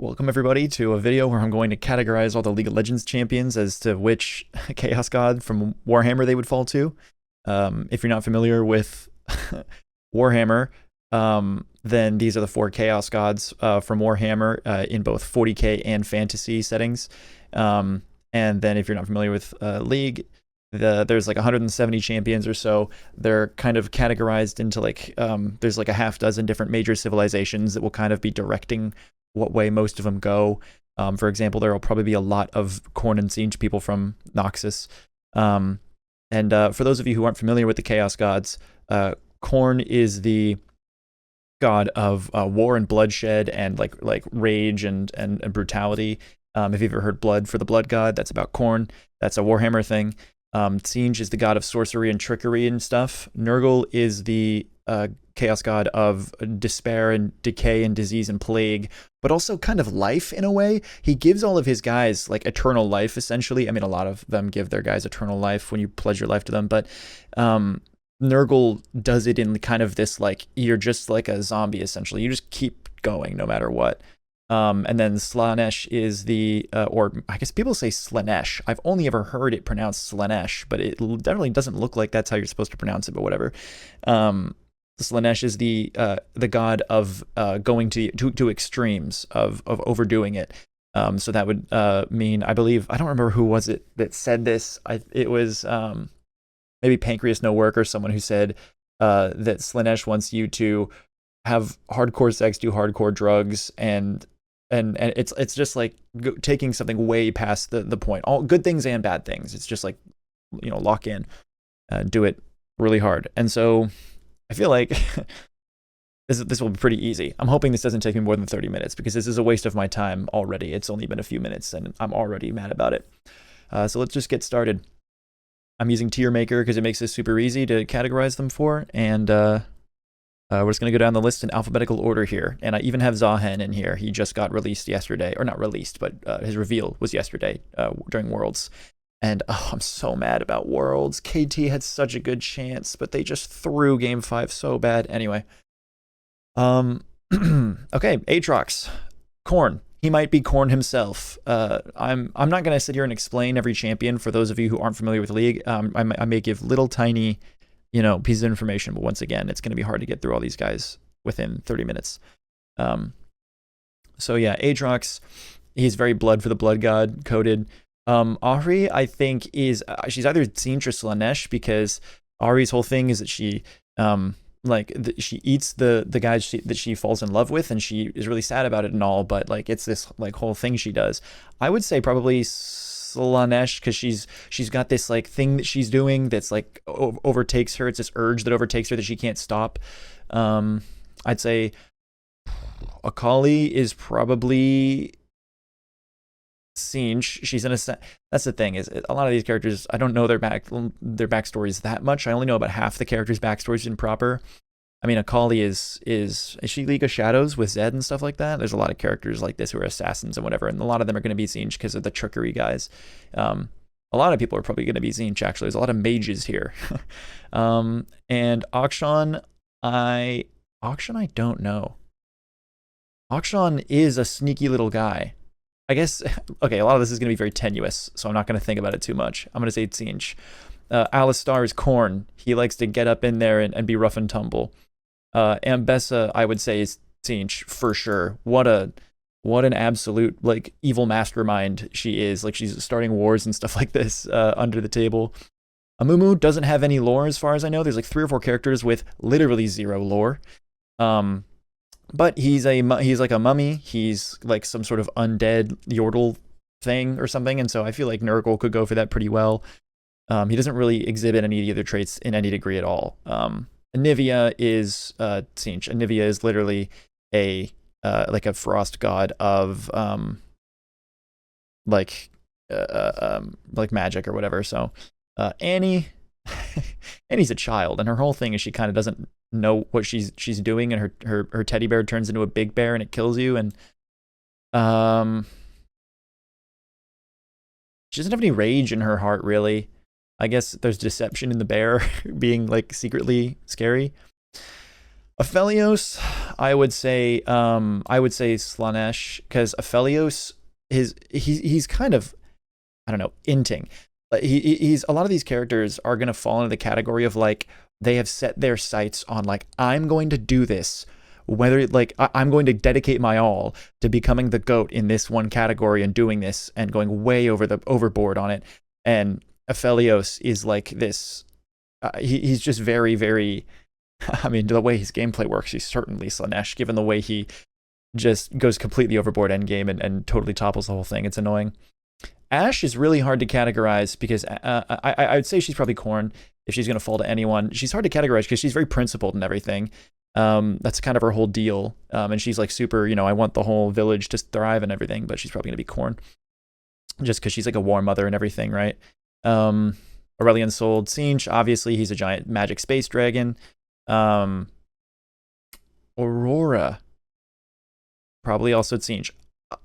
Welcome everybody to a video where I'm going to categorize all the League of Legends champions as to which Chaos God from Warhammer they would fall to. If you're not familiar with Warhammer, then these are the 4 Chaos Gods from Warhammer in both 40k and fantasy settings. And then if you're not familiar with League, there's like 170 champions or so. They're kind of categorized into like there's like a half dozen different major civilizations that will kind of be directing what way most of them go. For example, there will probably be a lot of Khorne and Tzeentch people from Noxus. And for those of you who aren't familiar with the Chaos Gods, Khorne is the god of war and bloodshed and like rage and brutality. If you've ever heard Blood for the Blood God, that's about Khorne. That's a Warhammer thing. Tzeentch is the god of sorcery and trickery and stuff. Nurgle is the chaos god of despair and decay and disease and plague, but also kind of life in a way. He gives all of his guys like eternal life, essentially. I mean, a lot of them give their guys eternal life when you pledge your life to them, but Nurgle does it in kind of this like, you're just like a zombie, essentially. You just keep going no matter what. And then Slaanesh is the, or I guess people say Slaanesh. I've only ever heard it pronounced Slaanesh, but it definitely doesn't look like that's how you're supposed to pronounce it, but whatever. Slaanesh is the god of going to extremes, of overdoing it. So that would mean, I believe, I don't remember who was it that said this. It was maybe Pancreas No Work or someone who said that Slaanesh wants you to have hardcore sex, do hardcore drugs, and it's just like taking something way past the point. All good things and bad things. It's just like, you know, lock in, do it really hard. And so I feel like this will be pretty easy. I'm hoping this doesn't take me more than 30 minutes because this is a waste of my time already. It's only been a few minutes and I'm already mad about it. So let's just get started. I'm using Tier Maker because it makes this super easy to categorize them for, and we're just going to go down the list in alphabetical order here. And I even have Zahen in here. He just got released yesterday. Or not released, but his reveal was yesterday during Worlds. And oh, I'm so mad about Worlds. KT had such a good chance, but they just threw Game 5 so bad. Anyway. Okay, Aatrox. Khorne. He might be Khorne himself. I'm not going to sit here and explain every champion for those of you who aren't familiar with League. I may give little tiny pieces of information, but once again, it's going to be hard to get through all these guys within 30 minutes. So yeah, Aatrox, he's very Blood for the Blood God coded. Ahri, I think, is she's either Tzeentch or Slaanesh, because Ahri's whole thing is that she she eats the guys that she falls in love with, and she is really sad about it and all, but like it's this like whole thing she does. I would say probably Slaanesh, because she's got this like thing that she's doing that's like overtakes her. It's this urge that overtakes her that she can't stop. I'd say Akali is probably Tzeentch. She's in a that's the thing, is a lot of these characters, I don't know their backstories that much. I only know about half the characters' backstories in proper. I mean, Akali is she League of Shadows with Zed and stuff like that? There's a lot of characters like this who are assassins and whatever, and a lot of them are going to be Tzeentch because of the trickery guys. A lot of people are probably going to be Tzeentch, actually. There's a lot of mages here. And Akshan, I don't know. Akshan is a sneaky little guy. I guess, okay, a lot of this is going to be very tenuous, so I'm not going to think about it too much. I'm going to say Tzeentch. Alistar is Khorne. He likes to get up in there and be rough and tumble. Ambessa, I would say, is Tzeentch for sure. What an absolute like evil mastermind she is. Like, she's starting wars and stuff like this under the table. Amumu doesn't have any lore as far as I know. There's like 3 or 4 characters with literally 0 lore. But he's like a mummy. He's like some sort of undead Yordle thing or something, and so I feel like Nurgle could go for that pretty well. He doesn't really exhibit any of the other traits in any degree at all. Anivia is Tzeentch. Anivia is literally a like a frost god of like magic or whatever. So Annie's a child, and her whole thing is she kind of doesn't know what she's doing, and her teddy bear turns into a big bear and it kills you, and she doesn't have any rage in her heart, really. I guess there's deception in the bear being like secretly scary. Aphelios, I would say Slanesh, because Aphelios he's kind of, I don't know, inting. He's a lot of these characters are gonna fall into the category of like they have set their sights on like I'm going to do this, whether like I'm going to dedicate my all to becoming the goat in this one category and doing this and going way overboard on it. And Aphelios is like this. He's just very very. I mean, the way his gameplay works, he's certainly Slanesh, given the way he just goes completely overboard endgame and totally topples the whole thing. It's annoying. Ash is really hard to categorize because I would say she's probably Corn if she's going to fall to anyone. She's hard to categorize because she's very principled and everything. That's kind of her whole deal. And she's like super, I want the whole village to thrive and everything, but she's probably going to be Corn just because she's like a war mother and everything, right? Aurelian Sold. Sinch, obviously, he's a giant magic space dragon. Aurora, probably also Sinch.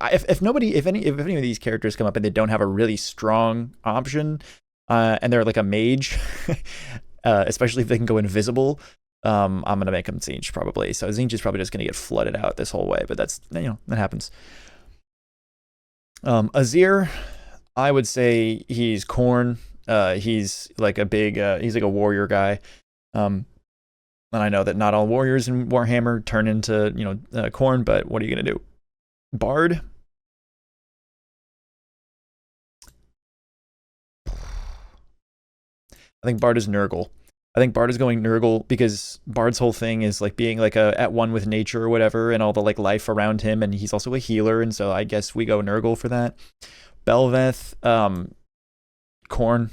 If any of these characters come up and they don't have a really strong option, and they're like a mage, especially if they can go invisible, I'm gonna make them Zinch probably. So Zinch is probably just gonna get flooded out this whole way, but that's that happens. Azir, I would say he's Corn. He's like a big he's like a warrior guy. And I know that not all warriors in Warhammer turn into Corn, but what are you gonna do? Bard. I think Bard is Nurgle. I think Bard is going Nurgle because Bard's whole thing is like being like at one with nature or whatever, and all the like life around him, and he's also a healer, and so I guess we go Nurgle for that. Belveth, Corn.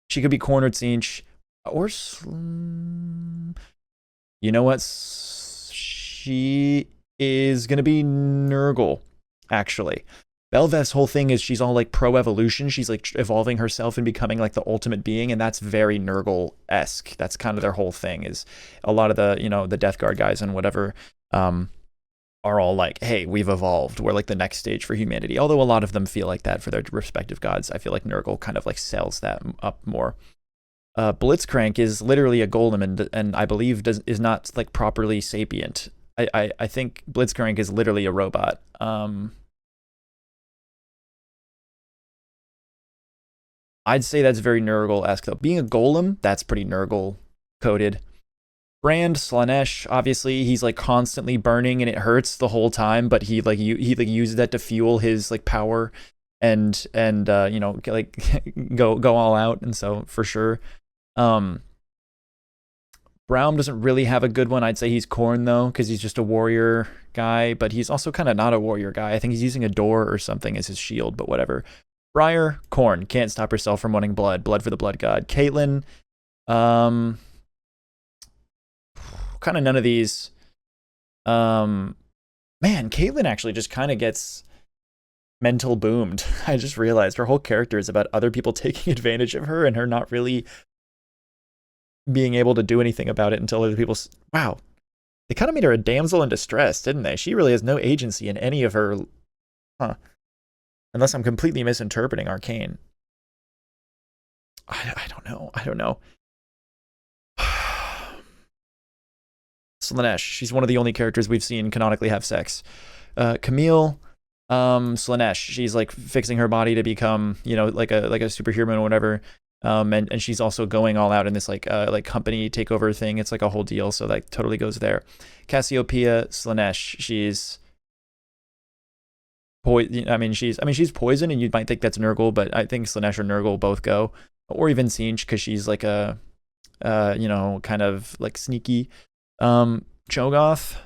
She could be Corn or Tzeentch, or you know what? She is gonna be Nurgle, actually. Belveth's whole thing is she's all like pro evolution. She's like evolving herself and becoming like the ultimate being, and that's very Nurgle-esque. That's kind of their whole thing. Is a lot of the the Death Guard guys and whatever are all like, hey, we've evolved. We're like the next stage for humanity. Although a lot of them feel like that for their respective gods. I feel like Nurgle kind of like sells that up more. Blitzcrank is literally a golem and I believe is not like properly sapient. I think Blitzcrank is literally a robot. I'd say that's very Nurgle-esque though. Being a golem, that's pretty Nurgle coded. Brand Slanesh, obviously, he's like constantly burning and it hurts the whole time, but he uses that to fuel his like power and like go all out, and so for sure. Braum doesn't really have a good one. I'd say he's Corn though, because he's just a warrior guy, but he's also kind of not a warrior guy. I think he's using a door or something as his shield, but whatever. Briar, Corn, can't stop herself from wanting blood for the blood god. Caitlyn, kind of none of these. Man, Caitlyn actually just kind of gets mental boomed. I just realized her whole character is about other people taking advantage of her and her not really being able to do anything about it until other people. Wow, they kind of made her a damsel in distress, didn't they? She really has no agency in any of her. Huh. Unless I'm completely misinterpreting Arcane. I don't know. Slanesh, she's one of the only characters we've seen canonically have sex. Camille, Slanesh, she's like fixing her body to become, like a superhuman or whatever. And she's also going all out in this like company takeover thing. It's like a whole deal, so that totally goes there. Cassiopeia, Slanesh, she's she's poison, and you might think that's Nurgle, but I think Slanesh or Nurgle both go, or even Sinch because she's like a, kind of like sneaky. Cho'Gath,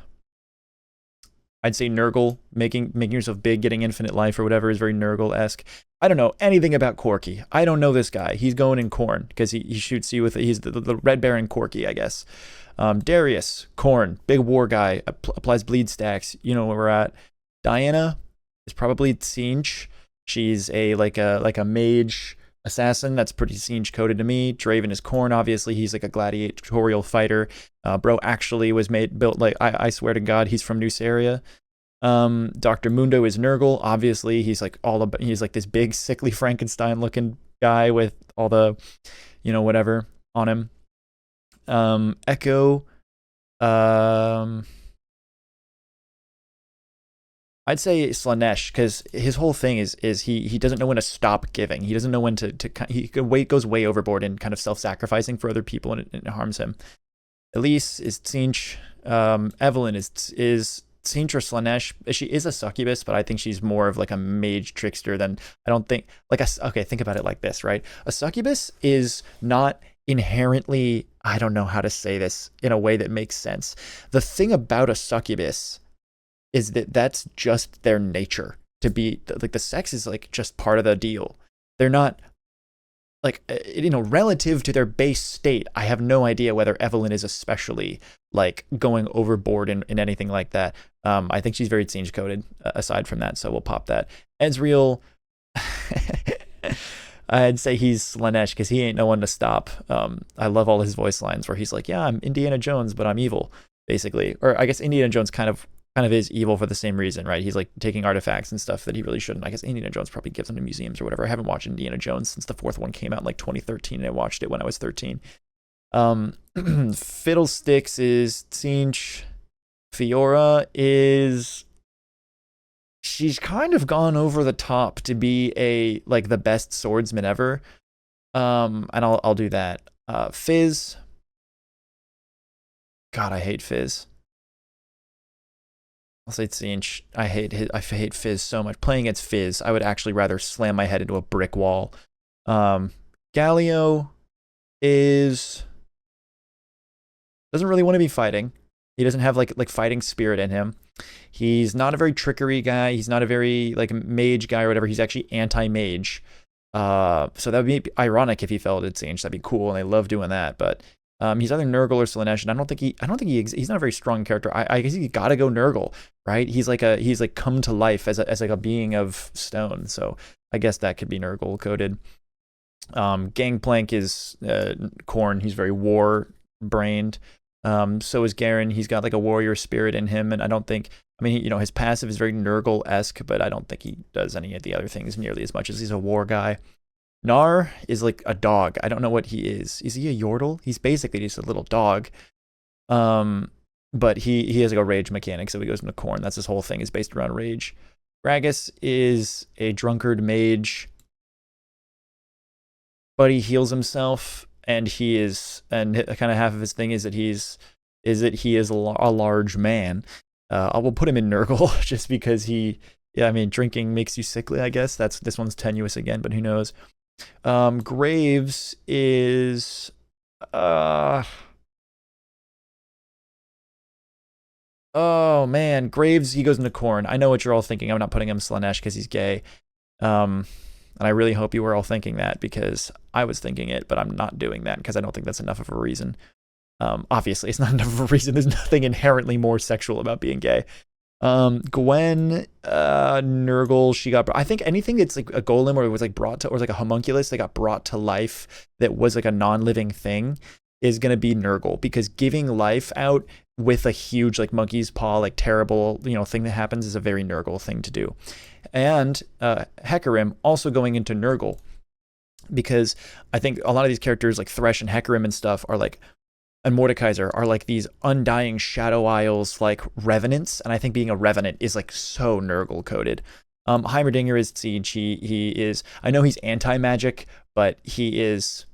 I'd say Nurgle, making yourself big, getting infinite life or whatever is very Nurgle-esque. I don't know anything about Corki. I don't know this guy. He's going in Corn because he shoots you with he's the Red Baron Corki, I guess. Darius, Corn, big war guy, applies bleed stacks. You know where we're at. Diana is probably Tzeentch. She's a mage assassin. That's pretty Tzeentch coded to me. Draven is Corn, obviously. He's like a gladiatorial fighter. Bro actually was built like I swear to God, he's from Nuceria. Dr. Mundo is Nurgle. Obviously, he's like he's like this big sickly Frankenstein looking guy with all the whatever on him. Echo, Um, I'd say Slanesh because his whole thing is he doesn't know when to stop giving. He doesn't know when to he goes way overboard and kind of self-sacrificing for other people, and it harms him. Elise is Tzeentch. Evelyn is Tzeentch or Slanesh. She is a succubus, but I think she's more of like a mage trickster than I don't think like a okay. Think about it like this, right? A succubus is not inherently. I don't know how to say this in a way that makes sense. The thing about a succubus is that that's just their nature to be like the sex is like just part of the deal. They're not like relative to their base state. I have no idea whether Evelyn is especially like going overboard in anything like that. I think she's very Tzeentch coded aside from that, so we'll pop that. Ezreal, I'd say he's Slanesh because he ain't no one to stop. I love all his voice lines where he's like, yeah, I'm Indiana Jones, but I'm evil, basically. Or I guess Indiana Jones kind of is evil for the same reason, right? He's like taking artifacts and stuff that he really shouldn't. I guess Indiana Jones probably gives them to museums or whatever. I haven't watched Indiana Jones since the fourth one came out in like 2013, and I watched it when I was 13. Fiddlesticks is Tzeentch. Fiora is she's kind of gone over the top to be a like the best swordsman ever. And I'll do that. Fizz. God, I hate Fizz. I'll say Tzeentch. I hate Fizz so much. Playing against Fizz, I would actually rather slam my head into a brick wall. Galio is doesn't really want to be fighting. He doesn't have like fighting spirit in him. He's not a very trickery guy. He's not a very like mage guy or whatever. He's actually anti-mage. So that would be ironic if he fell to Tzeentch. That'd be cool, and I love doing that. But he's either Nurgle or Slanesh, and I don't think he's not a very strong character. I guess you gotta go Nurgle, right? He's like come to life as like a being of stone. So I guess that could be Nurgle coded. Gangplank is Khorne. He's very war brained. So is Garen. He's got like a warrior spirit in him, and I don't think. I mean, his passive is very Nurgle-esque, but I don't think he does any of the other things nearly as much as he's a war guy. Gnar is like a dog. I don't know what he is. Is he a Yordle? He's basically just a little dog. But he has like a rage mechanic, so he goes into Khorne. That's his whole thing is based around rage. Gragas is a drunkard mage, but he heals himself, and kind of half of his thing is that he is a large man. I will put him in Nurgle just because drinking makes you sickly, I guess. This one's tenuous again, but who knows? Graves is oh man, Graves, he goes into Khorne. I know what you're all thinking. I'm not putting him Slanesh because he's gay. And I really hope you were all thinking that because I was thinking it, but I'm not doing that because I don't think that's enough of a reason. Obviously, it's not enough of a reason. There's nothing inherently more sexual about being gay. Gwen, Nurgle, she got. I think anything that's like a golem or was like brought to, or like a homunculus that got brought to life that was like a non-living thing is gonna be Nurgle because giving life out with a huge like monkey's paw, like terrible thing that happens is a very Nurgle thing to do. And Hecarim also going into Nurgle because I think a lot of these characters like Thresh and Hecarim and stuff are like. And Mordekaiser are like these undying Shadow Isles like revenants, and I think being a revenant is like so Nurgle coded. Heimerdinger is Tzeentch. He is. I know he's anti-magic, but he is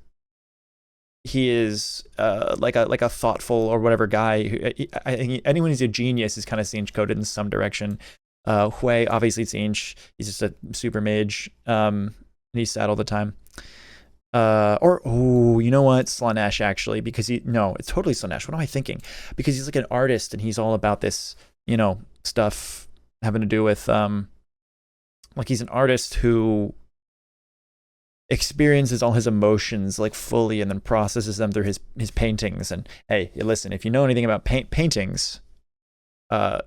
like a thoughtful or whatever guy. I think anyone who's a genius is kind of Tzeentch coded in some direction. Hui obviously Tzeentch. He's just a super mage. And he's sad all the time. You know what? Slanesh actually, because it's totally Slanesh. What am I thinking? Because he's like an artist and he's all about this, stuff having to do with, like he's an artist who experiences all his emotions like fully and then processes them through his paintings. And hey, listen, if you know anything about paintings, Fulgrim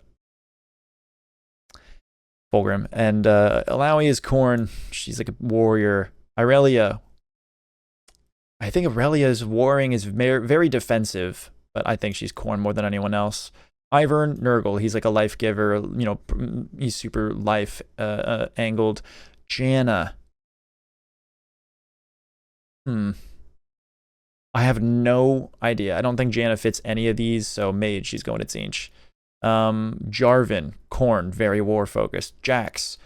and Alawi is Khorne. She's like a warrior. Irelia. I think Aurelia's warring is very defensive, but I think she's Khorne more than anyone else. Ivern, Nurgle, he's like a life giver, he's super life angled. Janna. I have no idea. I don't think Janna fits any of these, so Mage, she's going to Tzeentch. Jarvan, Corn, very war focused. Jax,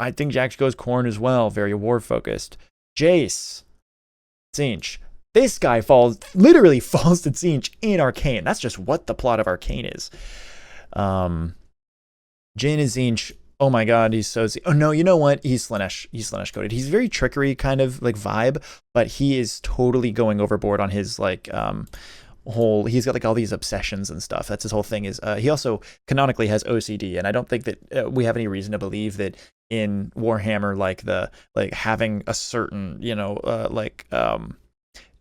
I think Jax goes Corn as well, very war focused. Jace, Tzeentch. This guy literally falls to Tzeentch in Arcane. That's just what the plot of Arcane is. Jhin is Tzeentch. Oh my god, he's so... Oh no, you know what? He's Slaanesh. He's Slaanesh coded. He's very trickery kind of like vibe, but he is totally going overboard on his like whole... He's got like all these obsessions and stuff. That's his whole thing. Is he also canonically has OCD, and I don't think that we have any reason to believe that in Warhammer like having a certain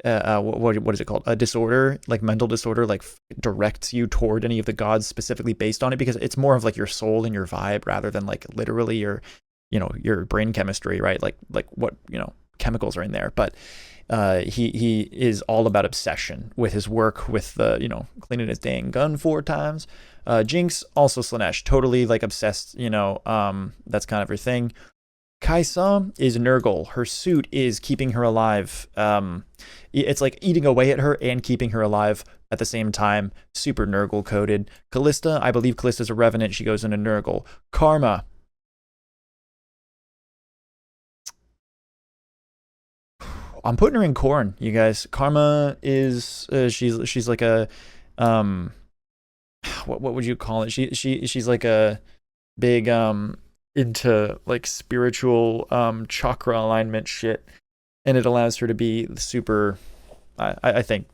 what is it called? A disorder, like mental disorder, like directs you toward any of the gods specifically based on it, because it's more of like your soul and your vibe rather than like literally your brain chemistry, right? Like what, chemicals are in there. But he is all about obsession with his work, with the, cleaning his dang gun 4 times. Jinx, also Slaanesh, totally like obsessed, that's kind of her thing. Kaisa is Nurgle. Her suit is keeping her alive. It's like eating away at her and keeping her alive at the same time. Super Nurgle coded. Callista, I believe Callista's a Revenant. She goes into Nurgle. Karma. I'm putting her in Khorne, you guys. Karma is she's like a what would you call it? She's like a big into like spiritual chakra alignment shit, and it allows her to be super... I think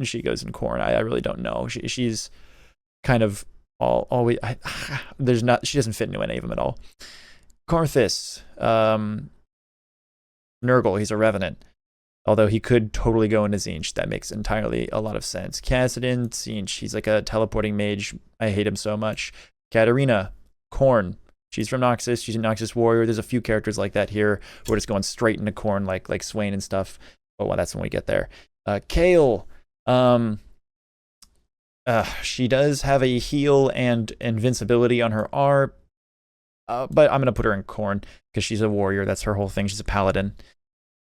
she goes in Khorne. I really don't know. She's kind of always... she doesn't fit into any of them at all. Karthus, Nurgle, he's a Revenant, although he could totally go into Tzeentch. That makes entirely a lot of sense. Kassadin, Tzeentch, he's like a teleporting mage. I hate him so much. Katarina, Khorne, she's from Noxus. She's a Noxus warrior. There's a few characters like that here. We're just going straight into Khorne, like Swain and stuff. But well, that's when we get there. Kayle, she does have a heal and invincibility on her R, but I'm gonna put her in Khorne because she's a warrior. That's her whole thing. She's a paladin.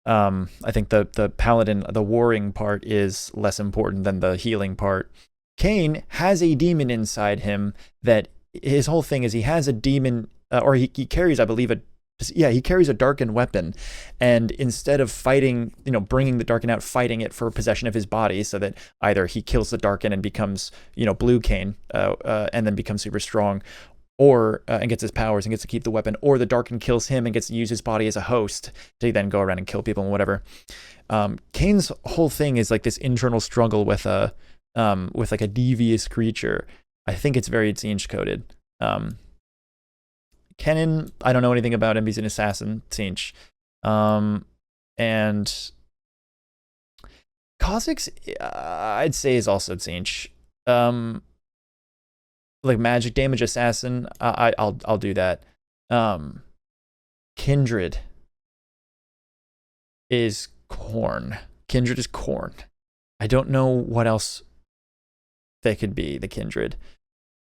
I think the paladin, the warring part is less important than the healing part. Kayn has a demon inside him that his whole thing is he has a demon, or he carries, I believe, he carries a darkened weapon, and instead of fighting, bringing the darken out, fighting it for possession of his body, so that either he kills the darken and becomes, blue Kayn, and then becomes super strong, or and gets his powers and gets to keep the weapon, or the darken kills him and gets to use his body as a host to then go around and kill people and whatever. Kayn's whole thing is like this internal struggle with like a devious creature. I think it's very Tzeentch coded. Kennen, I don't know anything about him. He's an assassin, Tzeentch. And Kha'Zix, I'd say, is also Tzeentch. Like magic damage assassin, I'll do that. Kindred is Khorne. Kindred is Khorne. I don't know what else they could be, the Kindred.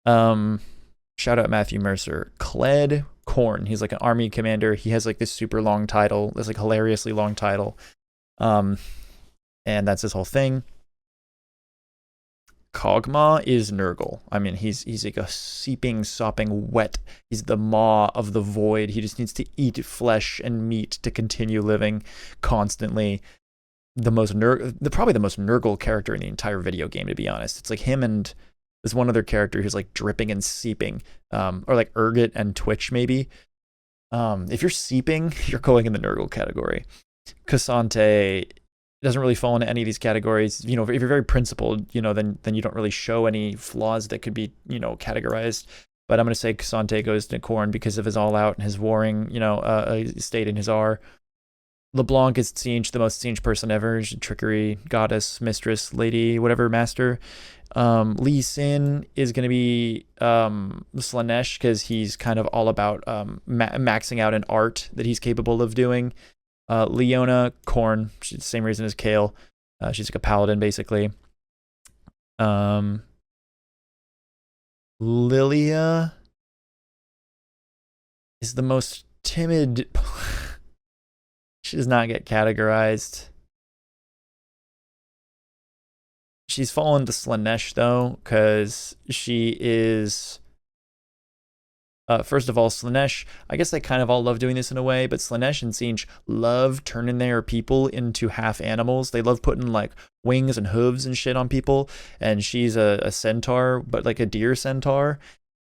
Shout out Matthew Mercer. Kled, Khorne. He's like an army commander. He has like this super long title, this like hilariously long title. And that's his whole thing. Kog'Maw is Nurgle. I mean, he's like a seeping, sopping wet. He's the maw of the void. He just needs to eat flesh and meat to continue living constantly. Probably the most Nurgle character in the entire video game, to be honest. It's like him and there's one other character who's like dripping and seeping, or like Urgot and Twitch maybe. If you're seeping, you're going in the Nurgle category. Cassante doesn't really fall into any of these categories. If you're very principled, then you don't really show any flaws that could be, categorized. But I'm going to say Cassante goes to Khorne because of his all-out and his warring, state in his R. LeBlanc is Tzeentch, the most Tzeentch person ever. She's trickery, goddess, mistress, lady, whatever, master. Lee Sin is going to be Slaanesh because he's kind of all about maxing out an art that he's capable of doing. Leona, Khorne, she's the same reason as Kayle. She's like a paladin, basically. Lilia is the most timid. She does not get categorized. she's fallen to Slanesh though, because she is. First of all, Slanesh, I guess they kind of all love doing this in a way, but Slanesh and Tzeentch love turning their people into half animals. They love putting like wings and hooves and shit on people. And she's a centaur, but like a deer centaur.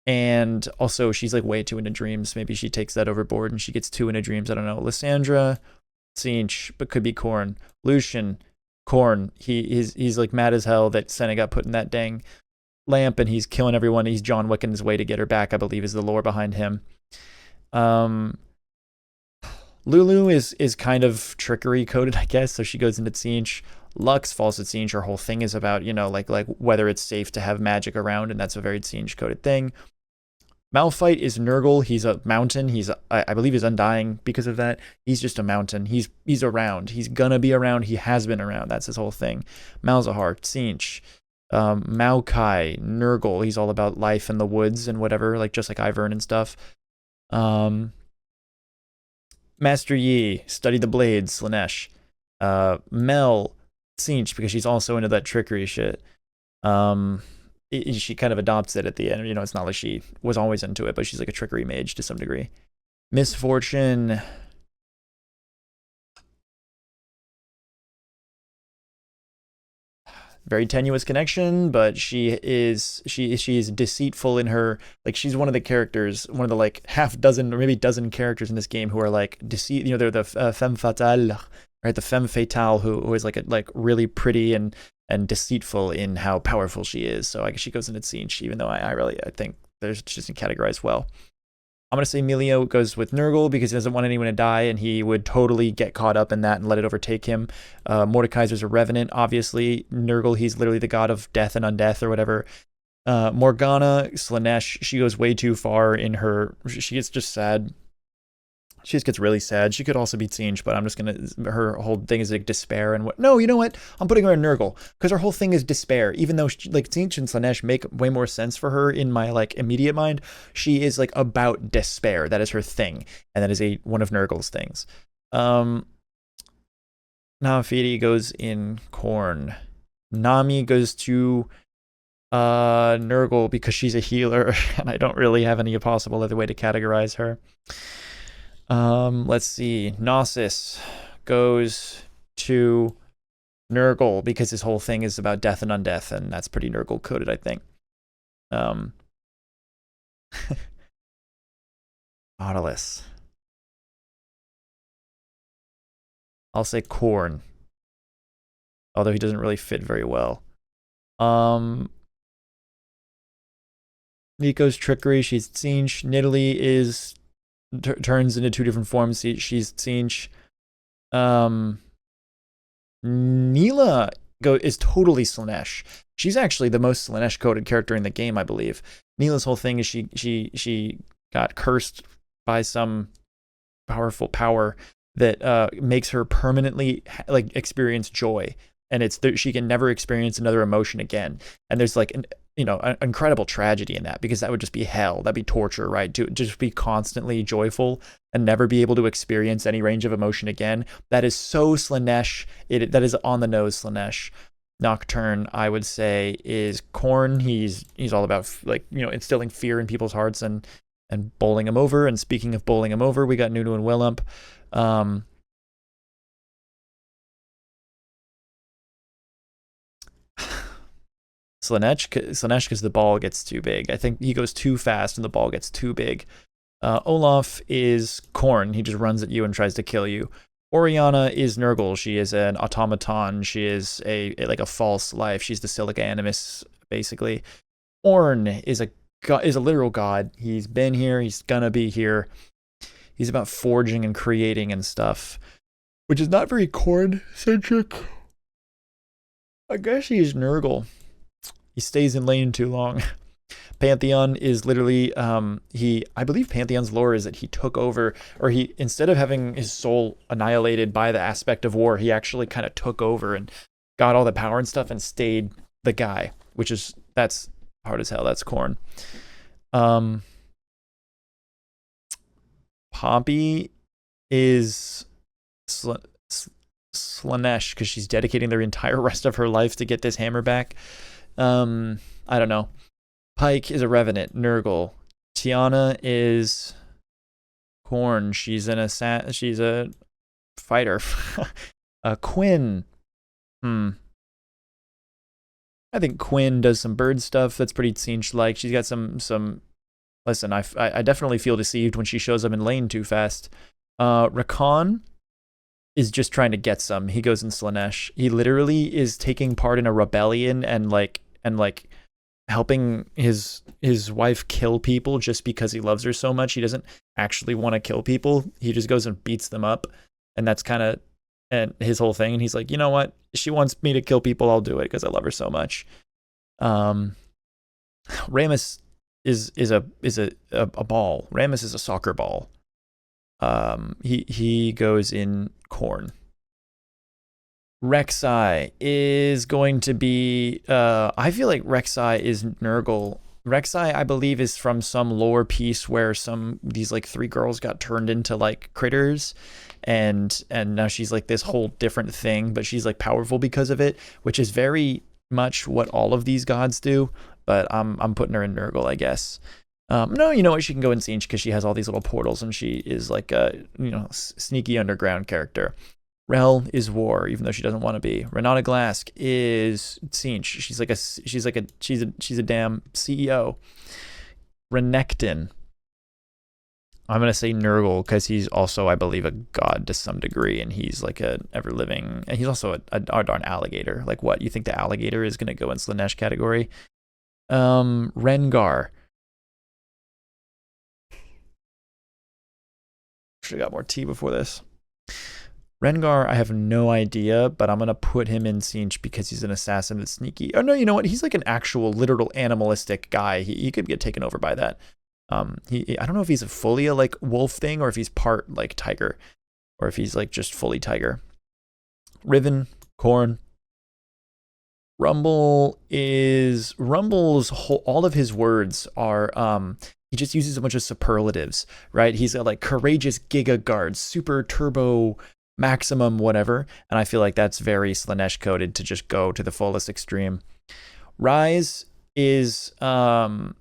And also, she's like way too into dreams. Maybe she takes that overboard and she gets too into dreams. I don't know. Lysandra, Tzeentch, but could be Khorne. Lucian, Khorne. He's like mad as hell that Senna got put in that dang lamp and he's killing everyone. He's John Wicking his way to get her back, I believe, is the lore behind him. Lulu is kind of trickery coded, I guess. So she goes into Tzeentch. Lux falls to Tzeentch. Her whole thing is about, like whether it's safe to have magic around, and that's a very Tzeentch coded thing. Malphite is Nurgle. He's a mountain. I believe he's undying because of that. He's just a mountain. He's around. He's gonna be around. He has been around. That's his whole thing. Malzahar, Tzeentch. Maokai, Nurgle. He's all about life in the woods and whatever, like just like Ivern and stuff. Master Yi, study the blades, Slanesh. Mel, Tzeentch, because she's also into that trickery shit. She kind of adopts it at the end. It's not like she was always into it, but she's like a trickery mage to some degree. Misfortune. Very tenuous connection, but she is deceitful in her, like she's one of the characters, one of the like half dozen or maybe dozen characters in this game who are like deceit. They're the femme fatale, right? The femme fatale who is like really pretty and deceitful in how powerful she is. So I guess she goes into Tzeentch, even though I think there's just categorized well. I'm going to say Melio goes with Nurgle because he doesn't want anyone to die, and he would totally get caught up in that and let it overtake him. Mordekaiser's a revenant, obviously. Nurgle, he's literally the god of death and undeath or whatever. Morgana, Slanesh, she goes way too far in her... She gets just sad. She just gets really sad. She could also be Tzeentch, but I'm just going to... Her whole thing is like despair and what... No, you know what? I'm putting her in Nurgle because her whole thing is despair. Even though Tzeentch and Slanesh make way more sense for her in my like immediate mind, she is like about despair. That is her thing. And that is one of Nurgle's things. Nafiri goes in Khorne. Nami goes to Nurgle because she's a healer and I don't really have any possible other way to categorize her. Let's see. Gnosis goes to Nurgle because his whole thing is about death and undeath, and that's pretty Nurgle coded, I think. Nautilus. I'll say Khorne, although he doesn't really fit very well. Nico's trickery. She's Tzeentch. Nidalee is turns into two different forms. She's Tzeentch. Neela is totally Slanesh. She's actually the most Slanesh coded character in the game, I believe. Neela's whole thing is she got cursed by some powerful power that makes her permanently like experience joy, and she can never experience another emotion again. And there's like an incredible tragedy in that, because that would just be hell. That'd be torture, right? To just be constantly joyful and never be able to experience any range of emotion again. That is so Slanesh. That is on the nose Slanesh. Nocturne, I would say, is Khorne. He's all about instilling fear in people's hearts and bowling them over. And speaking of bowling them over, we got Nunu and Willump. Slanesh because the ball gets too big. I think he goes too fast and the ball gets too big. Olaf is Khorne. He just runs at you and tries to kill you. Oriana is Nurgle. She is an automaton. She is a false life. She's the Silica Animus, basically. Ornn is a literal god. He's been here. He's gonna be here. He's about forging and creating and stuff, which is not very Khorne-centric. I guess he's Nurgle. He stays in lane too long. Pantheon is literally, I believe Pantheon's lore is that he took over, or he, instead of having his soul annihilated by the aspect of war, he actually kind of took over and got all the power and stuff and stayed the guy, that's hard as hell. That's Khorne. Poppy is Slaanesh because she's dedicating their entire rest of her life to get this hammer back. I don't know. Pike is a revenant. Nurgle. Tiana is Khorne. She's a fighter. Quinn. I think Quinn does some bird stuff that's pretty Tzeentch-like. She's got some. Listen, I definitely feel deceived when she shows up in lane too fast. Rakan is just trying to get some. He goes in Slaanesh. He literally is taking part in a rebellion and helping his wife kill people just because he loves her so much. He doesn't actually want to kill people. He just goes and beats them up, and that's kind of his whole thing. And he's like, you know what? She wants me to kill people. I'll do it because I love her so much. Rammus is a ball. Rammus is a soccer ball. He goes in Khorne. Rek'Sai is going to be I feel like Rek'Sai is Nurgle. Rek'Sai, I believe, is from some lore piece where these like 3 girls got turned into like critters, and now she's like this whole different thing, but she's like powerful because of it, which is very much what all of these gods do. But I'm putting her in Nurgle, I guess. No, you know what? She can go in Tzeentch because she has all these little portals, and she is like a sneaky underground character. Rel is War, even though she doesn't want to be. Renata Glask is Tzeentch. She's a damn CEO. Renekton. I'm gonna say Nurgle because he's also, I believe, a god to some degree, and he's like a ever living. And he's also a darn alligator. Like what? You think the alligator is gonna go in Slaanesh category? Rengar. Should have got more tea before this. Rengar, I have no idea, but I'm going to put him in Tzeentch because he's an assassin that's sneaky. Oh, no, you know what? He's like an actual, literal animalistic guy. He could get taken over by that. I don't know if he's a fully a like wolf thing or if he's part like tiger or if he's like just fully tiger. Riven, Khorne. Rumble's all of his words are he just uses a bunch of superlatives, right? He's got like courageous giga guard, super turbo maximum whatever, and I feel like that's very Slaanesh coded to just go to the fullest extreme. Rise is I'm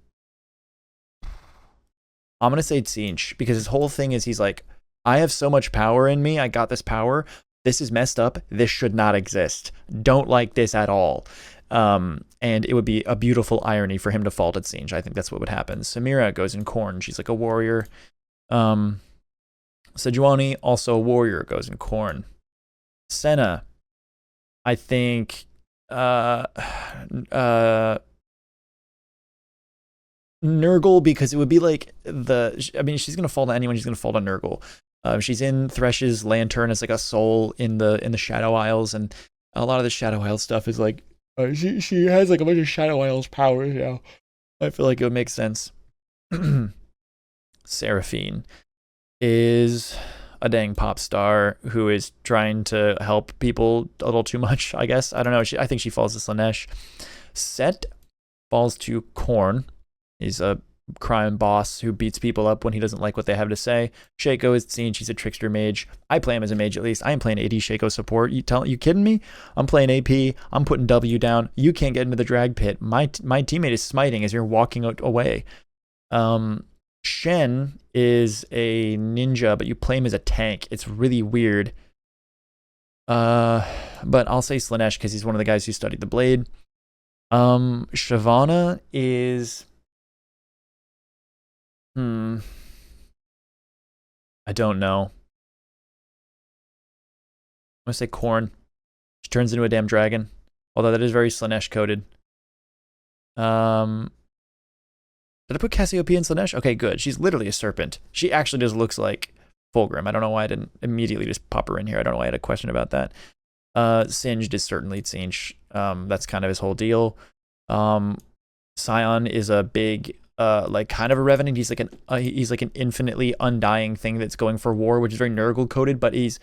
gonna say Tzeentch because his whole thing is he's like, I have so much power in me, I got this power, this is messed up, this should not exist, don't like this at all. And it would be a beautiful irony for him to fall to Tzeentch. I think that's what would happen. Samira goes in Khorne, she's like a warrior. Sejuani, also a warrior, goes in Khorne. Senna, I think Nurgle, because it would be like she's gonna fall to anyone, she's gonna fall to Nurgle. She's in Thresh's lantern as like a soul in the Shadow Isles, and a lot of the Shadow Isles stuff is like she has like a bunch of Shadow Isles powers. Yeah, I feel like it would make sense. Seraphine is a dang pop star who is trying to help people a little too much, I guess. I don't know. I think she falls to Slaanesh. Set falls to Khorne. He's a crime boss who beats people up when he doesn't like what they have to say. Shaco is Tzeentch. She's a trickster mage. I play him as a mage, at least. I am playing AD Shaco support. You kidding me? I'm playing AP. I'm putting W down. You can't get into the drag pit. My teammate is smiting as you're walking away. Shen is a ninja, but you play him as a tank. It's really weird. But I'll say Slaanesh because he's one of the guys who studied the blade. Shyvana is I don't know. I'm gonna say Khorne. She turns into a damn dragon. Although that is very Slaanesh coded. Did I put Cassiopeia in Slaanesh? Okay, good. She's literally a serpent. She actually just looks like Fulgrim. I don't know why I didn't immediately just pop her in here. I don't know why I had a question about that. Singed is certainly Tzeentch. That's kind of his whole deal. Scion is a big, like kind of a revenant. He's like an infinitely undying thing that's going for war, which is very Nurgle coded. But he's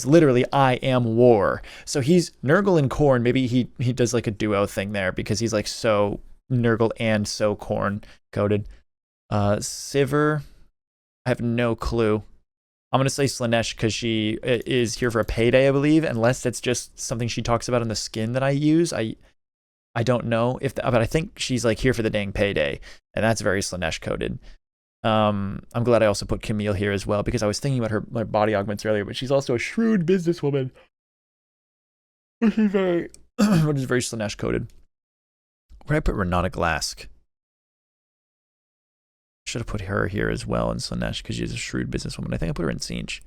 literally I am war. So he's Nurgle and Khorne. Maybe he does like a duo thing there because he's like so Nurgle and so Khorne coded. Sivir, I have no clue. I'm gonna say Slanesh because she is here for a payday, I believe, unless it's just something she talks about in the skin that I use. I don't know if, but I think she's like here for the dang payday, and that's very Slanesh coded. I'm glad I also put Camille here as well because I was thinking about her body augments earlier, but she's also a shrewd businesswoman, which is very, which is very Slanesh coded. Where did I put Renata Glask? Should have put her here as well in Slanesh because she's a shrewd businesswoman. I think I put her in Sinch.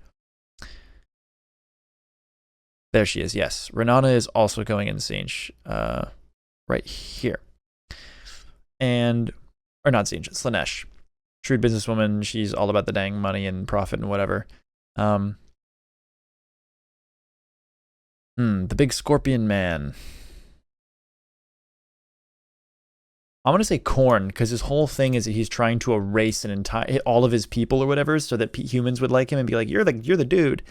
There she is. Yes, Renata is also going in Sinch, right here, and or not Sinch, Slanesh. Shrewd businesswoman. She's all about the dang money and profit and whatever. The big scorpion man. I'm gonna say Korn because his whole thing is that he's trying to erase all of his people or whatever, so that humans would like him and be like, "You're the dude."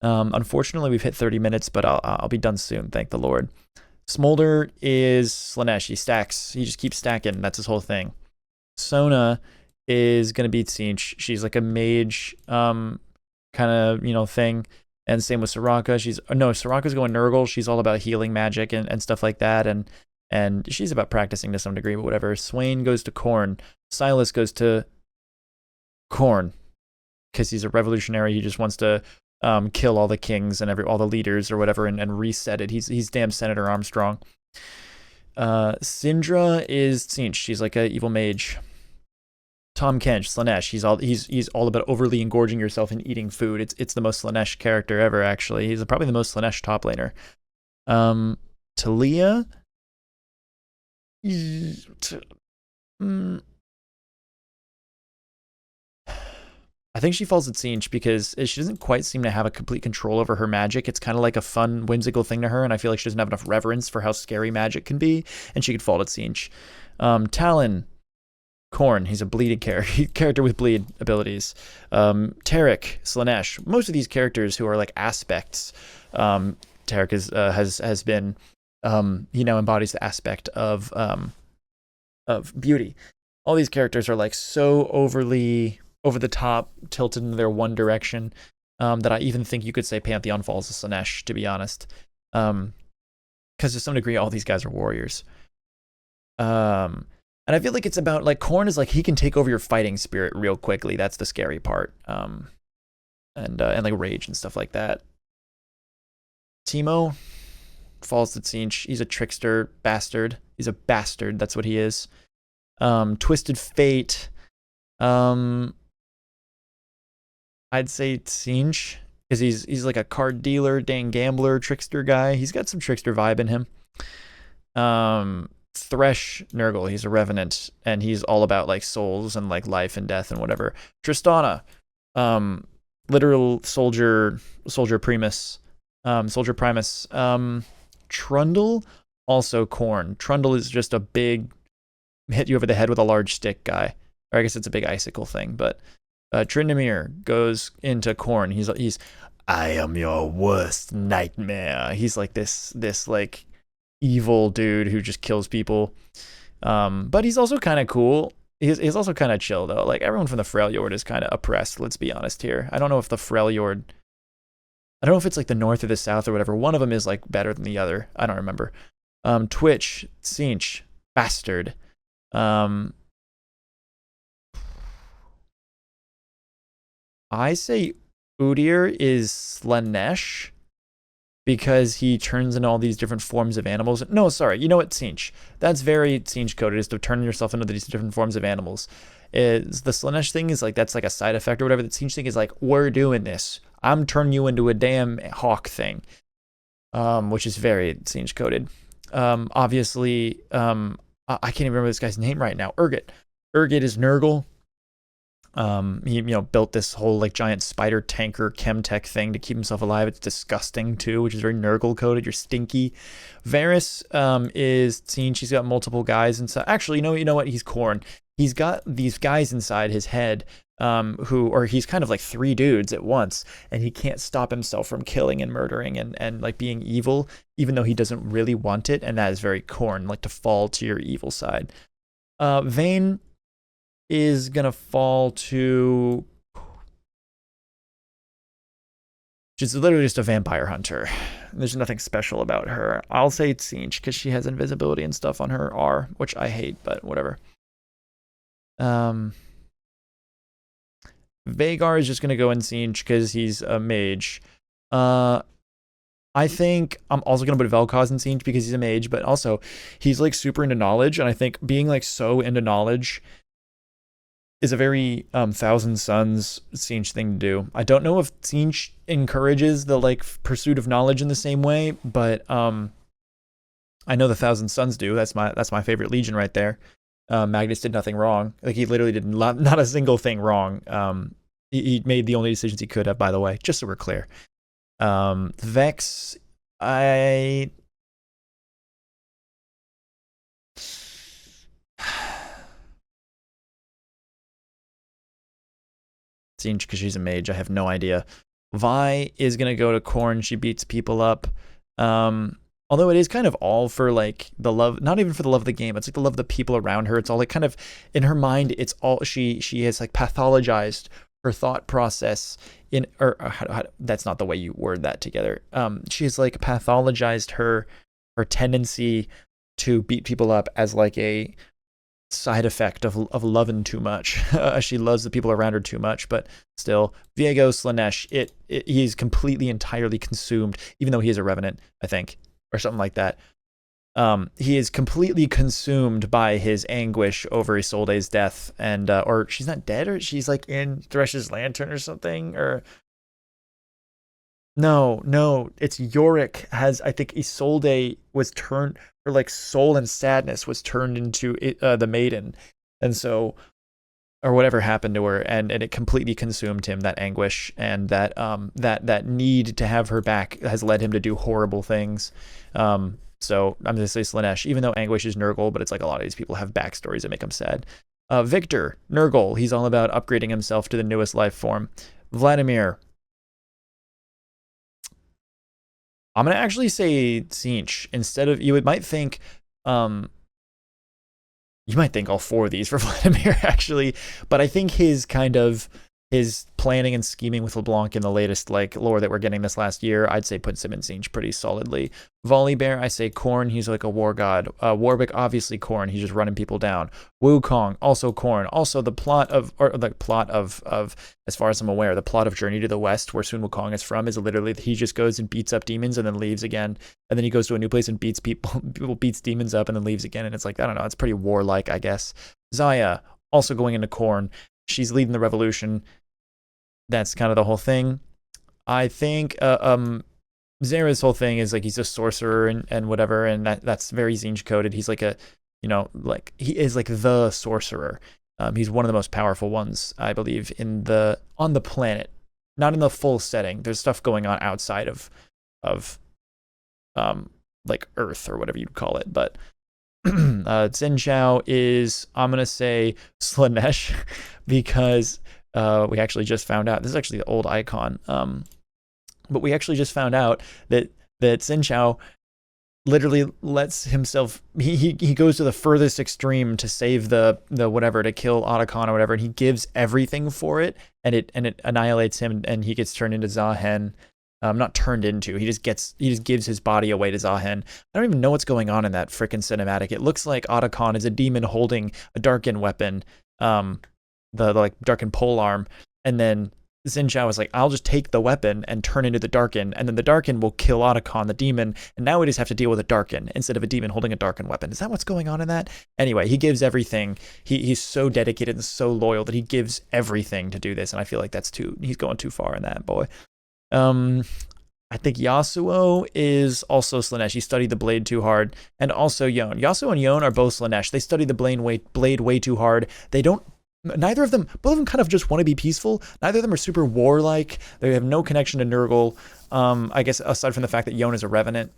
Unfortunately, we've hit 30 minutes, but I'll be done soon. Thank the Lord. Smolder is Slanesh. He stacks. He just keeps stacking. That's his whole thing. Sona is gonna be Tsinch. She's like a mage, kind of thing. And same with Soraka. Soraka's going Nurgle. She's all about healing magic and stuff like that. And she's about practicing to some degree, but whatever. Swain goes to Korn. Silas goes to Korn because he's a revolutionary. He just wants to kill all the kings and all the leaders or whatever and reset it. He's damn Senator Armstrong. Syndra is Tsinch. She's like an evil mage. Tom Kench, Slanesh. He's all about overly engorging yourself and eating food. It's the most Slanesh character ever, actually. He's probably the most Slanesh top laner. Talia. I think she falls at Sinch because she doesn't quite seem to have a complete control over her magic. It's kind of like a fun, whimsical thing to her, and I feel like she doesn't have enough reverence for how scary magic can be, and she could fall at Sinch. Talon, Korn, he's a bleeding character with bleed abilities. Tarek, Slanesh, most of these characters who are like aspects. Tarek has been, he now embodies the aspect of beauty. All these characters are like so overly over the top, tilted in their one direction, that I even think you could say Pantheon falls to Slanesh, to be honest. Because to some degree, all these guys are warriors. And I feel like it's about, like, Korn is like, he can take over your fighting spirit real quickly. That's the scary part. And like rage and stuff like that. Teemo falls to Tsinch. He's a trickster bastard. He's a bastard. That's what he is. Twisted Fate. I'd say Tsinch, because he's like a card dealer, dang gambler, trickster guy. He's got some trickster vibe in him. Thresh Nurgle, he's a revenant, and he's all about like souls and like life and death and whatever. Tristana, literal soldier Primus, soldier Primus. Trundle, also Korn. Trundle is just a big hit you over the head with a large stick guy. Or I guess it's a big icicle thing, but Tryndamere goes into Korn. He's I am your worst nightmare. He's like this like evil dude who just kills people. But he's also kind of cool. He's also kind of chill though. Like everyone from the Freljord is kind of oppressed. Let's be honest here. I don't know if the Freljord. I don't know if it's like the north or the south or whatever. One of them is like better than the other. I don't remember. Twitch, Tsinch, bastard. I say Udyr is Slanesh because he turns in all these different forms of animals. No, sorry. You know what? Tsinch. That's very Tsinch coded, is to turn yourself into these different forms of animals. Is the Slanesh thing is like, that's like a side effect or whatever. The Tsinch thing is like, we're doing this. I'm turning you into a damn hawk thing. Which is very Tsinch coded. Obviously, I can't even remember this guy's name right now. Urgot. Urgot is Nurgle. He built this whole like giant spider tanker chemtech thing to keep himself alive. It's disgusting too, which is very Nurgle coded. You're stinky. Varys is seen. She's got multiple guys inside. Actually, you know what? He's Korn. He's got these guys inside his head, he's kind of like three dudes at once, and he can't stop himself from killing and murdering and like being evil, even though he doesn't really want it. And that is very Korn, like to fall to your evil side. Vayne is gonna fall to She's literally just a vampire hunter. There's nothing special about her. I'll say Tzeentch because she has invisibility and stuff on her R, which I hate, but whatever. Vhagar is just gonna go in Tzeentch because he's a mage. I think I'm also gonna put Vel'Koz in Tzeentch because he's a mage, but also he's like super into knowledge, and I think being like so into knowledge is a very Thousand Suns Tzeentch thing to do. I don't know if Tzeentch encourages the like pursuit of knowledge in the same way, but I know the Thousand Suns do. That's my favorite legion right there. Magnus did nothing wrong. Like he literally did not a single thing wrong. He made the only decisions he could have, by the way, just so we're clear. Vex, I Tzeentch because she's a mage. I have no idea. Vi is gonna go to Khorne. She beats people up. Although it is kind of all for like the love, not even for the love of the game. It's like the love of the people around her. It's all like kind of in her mind. It's all she has like pathologized her thought process in, or that's not the way you word that together. She has like pathologized her tendency to beat people up as like a side effect of loving too much. She loves the people around her too much, but still, Viego Slaanesh, he's completely entirely consumed, even though he is a revenant, I think, or something like that. He is completely consumed by his anguish over Isolde's death, and or she's not dead, or she's like in Thresh's lantern or something, or no, it's Yorick has, I think Isolde was turned, her like soul and sadness was turned into the maiden, and so, or whatever happened to her, and it completely consumed him, that anguish, and that that need to have her back has led him to do horrible things. So I'm gonna say Slaanesh, even though anguish is Nurgle, but it's like a lot of these people have backstories that make them sad. Victor, Nurgle, he's all about upgrading himself to the newest life form. Vladimir, I'm gonna actually say Tzeentch instead of, you might think all four of these for Vladimir actually, but I think his planning and scheming with LeBlanc in the latest like lore that we're getting this last year, I'd say puts him in Tzeentch pretty solidly. Volibear, I say Khorne, he's like a war god. Warwick, obviously Khorne, he's just running people down. Wukong, also Khorne. Also the plot of as far as I'm aware, the plot of Journey to the West, where Sun Wukong is from, is literally he just goes and beats up demons and then leaves again, and then he goes to a new place and beats beats demons up and then leaves again, and it's like, I don't know, it's pretty warlike, I guess. Xayah, also going into Khorne, she's leading the revolution. That's kind of the whole thing. I think Zera's whole thing is like he's a sorcerer and whatever, and that's very Tzeentch coded. He's like a, like he is like the sorcerer. He's one of the most powerful ones, I believe, on the planet, not in the full setting. There's stuff going on outside of like Earth or whatever you'd call it, but Xin Chao is, I'm gonna say Slaanesh because we actually just found out, this is actually the old icon, but we actually just found out that Xin Chao literally lets himself, he goes to the furthest extreme to save the whatever, to kill Otacon or whatever, and he gives everything for it, and it annihilates him, and he gets turned into Zahen. Not turned into, he just gives his body away to Zahen. I don't even know what's going on in that freaking cinematic. It looks like Otacon is a demon holding a Darkin weapon, the like Darkin polearm, and then Xin Chao is like, I'll just take the weapon and turn into the Darkin, and then the Darkin will kill Otacon, the demon, and now we just have to deal with a Darkin instead of a demon holding a Darkin weapon. Is that what's going on in that? Anyway, he gives everything. He's so dedicated and so loyal that he gives everything to do this, and I feel like he's going too far in that, boy. I think Yasuo is also Slaanesh. He studied the blade too hard, and also Yone. Yasuo and Yone are both Slaanesh. They study the blade way too hard. Neither of them, both of them kind of just want to be peaceful. Neither of them are super warlike. They have no connection to Nurgle. I guess aside from the fact that Yone is a revenant.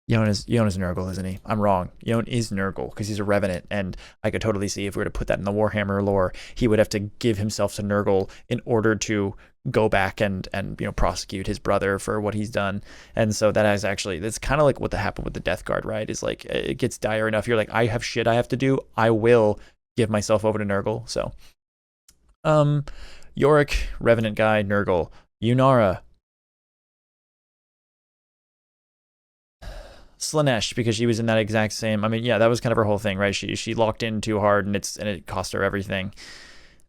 Yone is Nurgle, isn't he? I'm wrong. Yone is Nurgle because he's a revenant, and I could totally see if we were to put that in the Warhammer lore, he would have to give himself to Nurgle in order to go back and prosecute his brother for what he's done. And so that's kind of like what happened with the Death Guard, right? Is like it gets dire enough. You're like, I have shit I have to do. I will give myself over to Nurgle. So Yorick, Revenant guy, Nurgle. Yunara. Slanesh, because she was in that exact same. I mean, yeah, that was kind of her whole thing, right? She locked in too hard, and it cost her everything.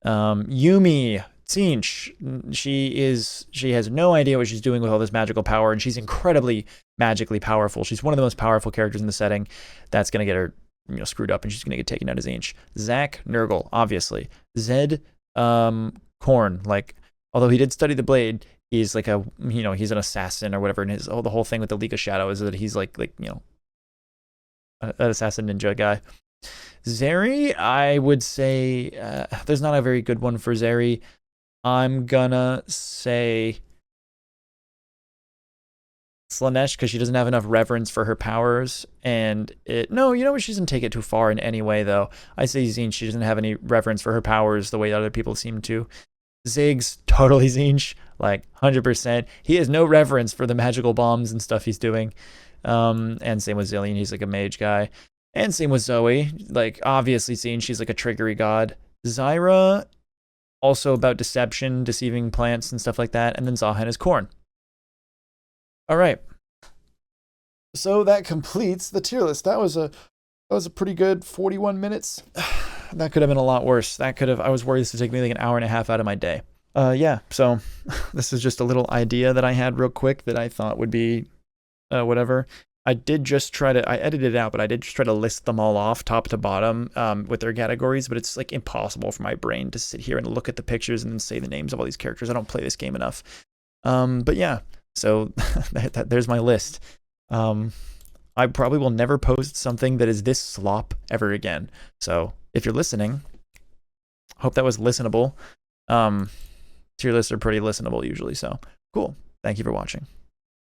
Yumi Tsinch, she has no idea what she's doing with all this magical power, and she's incredibly magically powerful. She's one of the most powerful characters in the setting. That's gonna get her, screwed up, and she's gonna get taken out as Tsinch. Zach Nurgle, obviously. Zed, Korn, like, although he did study the blade, he's like he's an assassin or whatever, and the whole thing with the League of Shadow is that he's like an assassin ninja guy. Zeri, I would say there's not a very good one for Zeri. I'm gonna say Slanesh, because she doesn't have enough reverence for her powers, and she doesn't take it too far in any way, though. I say Tzeentch, she doesn't have any reverence for her powers the way other people seem to. Ziggs, totally Tzeentch, like 100%. He has no reverence for the magical bombs and stuff he's doing. And same with Zillion, he's like a mage guy. And same with Zoe, like obviously Tzeentch, she's like a triggery god. Zyra, also about deception, deceiving plants and stuff like that. And then Zahan is Korn. All right. So that completes the tier list. That was a pretty good 41 minutes. That could have been a lot worse. I was worried this would take me like an hour and a half out of my day. Yeah, so this is just a little idea that I had real quick that I thought would be whatever. I edited it out, but I did just try to list them all off top to bottom with their categories, but it's like impossible for my brain to sit here and look at the pictures and then say the names of all these characters. I don't play this game enough. But yeah, so there's my list. I probably will never post something that is this slop ever again. So if you're listening, hope that was listenable. Tier lists are pretty listenable usually, so cool. Thank you for watching.